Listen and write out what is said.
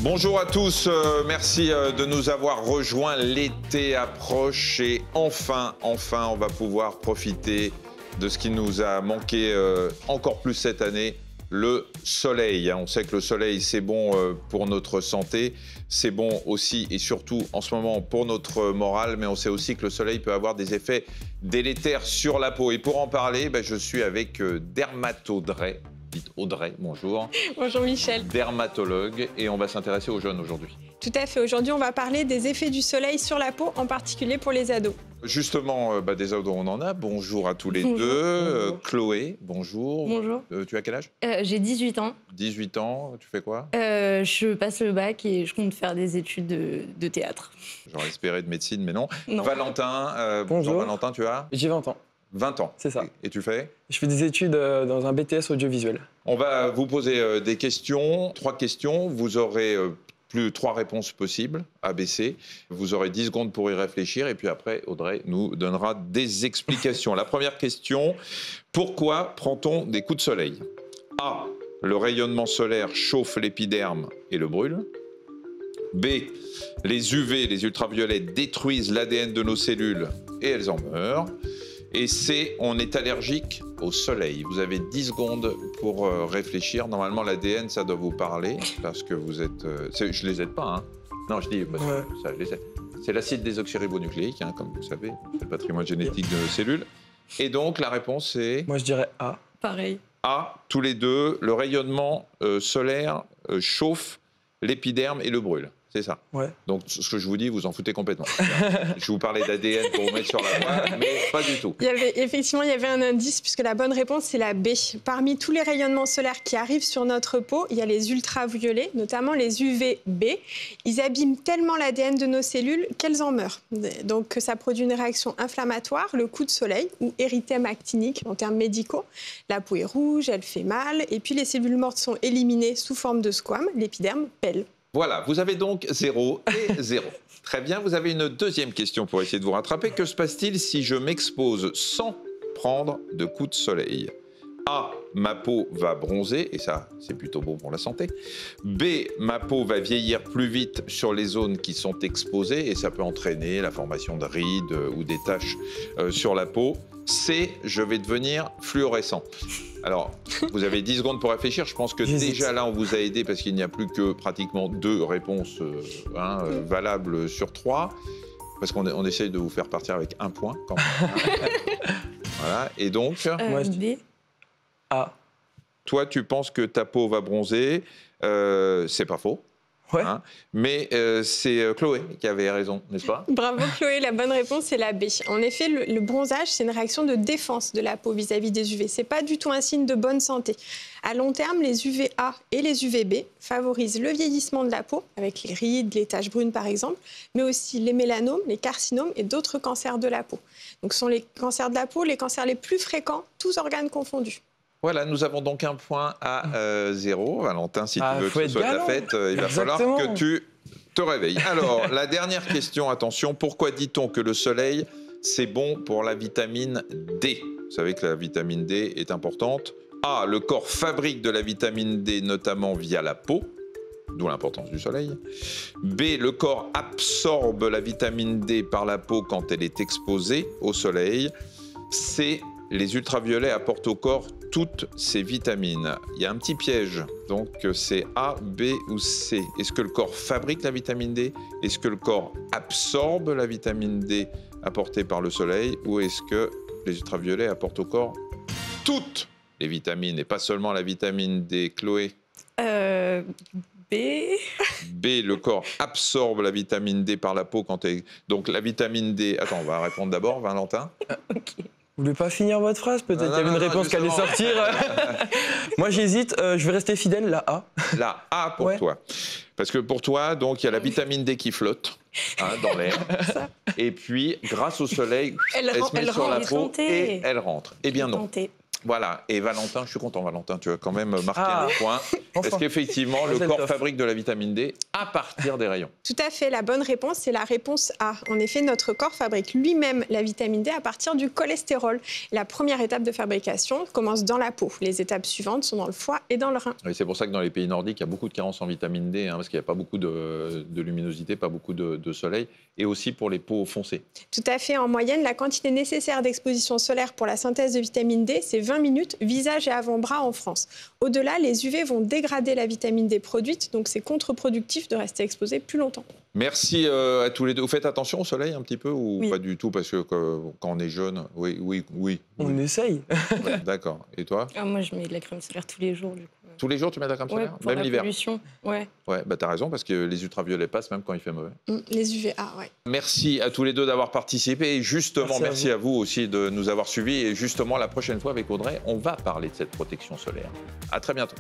Bonjour à tous, merci de nous avoir rejoints. L'été approche et enfin, on va pouvoir profiter de ce qui nous a manqué encore plus cette année, le soleil. On sait que le soleil, c'est bon pour notre santé, c'est bon aussi et surtout en ce moment pour notre morale, mais on sait aussi que le soleil peut avoir des effets délétères sur la peau. Et pour en parler, je suis avec Dermatodray. Dites Audrey, bonjour. Bonjour Michel. Dermatologue, et on va s'intéresser aux jeunes aujourd'hui. Tout à fait. Aujourd'hui, on va parler des effets du soleil sur la peau, en particulier pour les ados. Justement, des ados, on en a. Bonjour à tous les deux. Bonjour. Chloé, bonjour. Bonjour. Tu as quel âge? J'ai 18 ans. 18 ans, tu fais quoi? Je passe le bac et je compte faire des études de théâtre. J'aurais espéré de médecine, mais non. Non. Valentin, bonjour Valentin, tu as? J'ai 20 ans. 20 ans. C'est ça. Et tu fais? Je fais des études dans un BTS audiovisuel. On va vous poser des questions, 3 questions. Vous aurez plus 3 réponses possibles, A, B, C. Vous aurez 10 secondes pour y réfléchir. Et puis après, Audrey nous donnera des explications. La première question, pourquoi prend-on des coups de soleil? A, le rayonnement solaire chauffe l'épiderme et le brûle. B, les UV, les ultraviolets, détruisent l'ADN de nos cellules et elles en meurent. Et C, on est allergique au soleil. Vous avez 10 secondes pour réfléchir. Normalement, l'ADN, ça doit vous parler, parce que vous êtes... je les aide pas, hein. Non, je dis, ça, je les aide. C'est l'acide désoxyribonucléique, hein, comme vous le savez. C'est le patrimoine génétique de nos cellules. Et donc, la réponse est... Moi, je dirais A. Pareil. A, tous les deux. Le rayonnement solaire chauffe l'épiderme et le brûle. C'est ça. Ouais. Donc, ce que je vous dis, vous en foutez complètement. Je vous parlais d'ADN pour vous mettre sur la voie, mais pas du tout. Il y avait un indice, puisque la bonne réponse, c'est la B. Parmi tous les rayonnements solaires qui arrivent sur notre peau, il y a les ultraviolets, notamment les UVB. Ils abîment tellement l'ADN de nos cellules qu'elles en meurent. Donc, ça produit une réaction inflammatoire, le coup de soleil, ou érythème actinique en termes médicaux. La peau est rouge, elle fait mal, et puis les cellules mortes sont éliminées sous forme de squame, l'épiderme pèle. Voilà, vous avez donc 0 et 0. Très bien, vous avez une deuxième question pour essayer de vous rattraper. Que se passe-t-il si je m'expose sans prendre de coups de soleil? A, ma peau va bronzer, et ça, c'est plutôt bon pour la santé. B, ma peau va vieillir plus vite sur les zones qui sont exposées, et ça peut entraîner la formation de rides ou des taches sur la peau. C, je vais devenir fluorescent. Alors, vous avez 10 secondes pour réfléchir. Je pense que déjà là, on vous a aidé parce qu'il n'y a plus que pratiquement 2 réponses valables sur 3. Parce qu'on essaye de vous faire partir avec 1 point quand même. Voilà. Et donc, Moi, je B. A. toi, tu penses que ta peau va bronzer. C'est pas faux. Ouais. Hein, mais c'est Chloé qui avait raison, n'est-ce pas? Bravo Chloé, la bonne réponse c'est la B. En effet, le bronzage, c'est une réaction de défense de la peau vis-à-vis des UV. C'est pas du tout un signe de bonne santé. À long terme, les UVA et les UVB favorisent le vieillissement de la peau, avec les rides, les taches brunes par exemple, mais aussi les mélanomes, les carcinomes et d'autres cancers de la peau. Donc ce sont les cancers de la peau, les cancers les plus fréquents, tous organes confondus. Voilà, nous avons donc 1 point à 0. Valentin, si tu veux que ce soit la fête, il va falloir que tu te réveilles. Alors, la dernière question, attention. Pourquoi dit-on que le soleil, c'est bon pour la vitamine D? Vous savez que la vitamine D est importante. A, le corps fabrique de la vitamine D, notamment via la peau, d'où l'importance du soleil. B, le corps absorbe la vitamine D par la peau quand elle est exposée au soleil. C, les ultraviolets apportent au corps toutes ces vitamines. Il y a un petit piège, donc c'est A, B ou C. Est-ce que le corps fabrique la vitamine D? Est-ce que le corps absorbe la vitamine D apportée par le soleil? Ou est-ce que les ultraviolets apportent au corps toutes les vitamines et pas seulement la vitamine D? Chloé? B. B, le corps absorbe la vitamine D par la peau quand elle... Donc la vitamine D... Attends, on va répondre d'abord, Valentin. Ok. Vous voulez pas finir votre phrase? Peut-être qu'il y avait une réponse qui allait sortir. Moi, j'hésite. Je vais rester fidèle, la A. La A pour toi. Parce que pour toi, donc, il y a la vitamine D qui flotte dans l'air. Et puis, grâce au soleil, elle se met sur la peau et elle rentre. Eh bien non. Voilà, et Valentin, je suis content Valentin, tu as quand même marqué un point. Est-ce qu'effectivement le corps fabrique de la vitamine D à partir des rayons? Tout à fait, la bonne réponse c'est la réponse A. En effet, notre corps fabrique lui-même la vitamine D à partir du cholestérol. La première étape de fabrication commence dans la peau. Les étapes suivantes sont dans le foie et dans le rein. Oui, c'est pour ça que dans les pays nordiques, il y a beaucoup de carences en vitamine D, parce qu'il n'y a pas beaucoup de luminosité, pas beaucoup de soleil, et aussi pour les peaux foncées. Tout à fait, en moyenne, la quantité nécessaire d'exposition solaire pour la synthèse de vitamine D, c'est 20 minutes, visage et avant-bras en France. Au-delà, les UV vont dégrader la vitamine D produite, donc c'est contre-productif de rester exposé plus longtemps. Merci à tous les deux. Vous faites attention au soleil un petit peu ou pas du tout? Parce que quand on est jeune, oui. On essaye. Ouais, d'accord. Et toi? Moi, je mets de la crème solaire tous les jours, du coup. Tous les jours, tu mets de la crème solaire? Même l'hiver? Ouais. Ouais, bah t'as raison, parce que les ultraviolets passent même quand il fait mauvais. Les UVA, ouais. Merci à tous les deux d'avoir participé. Et justement, merci à vous aussi de nous avoir suivis. Et justement, la prochaine fois avec Audrey, on va parler de cette protection solaire. À très bientôt.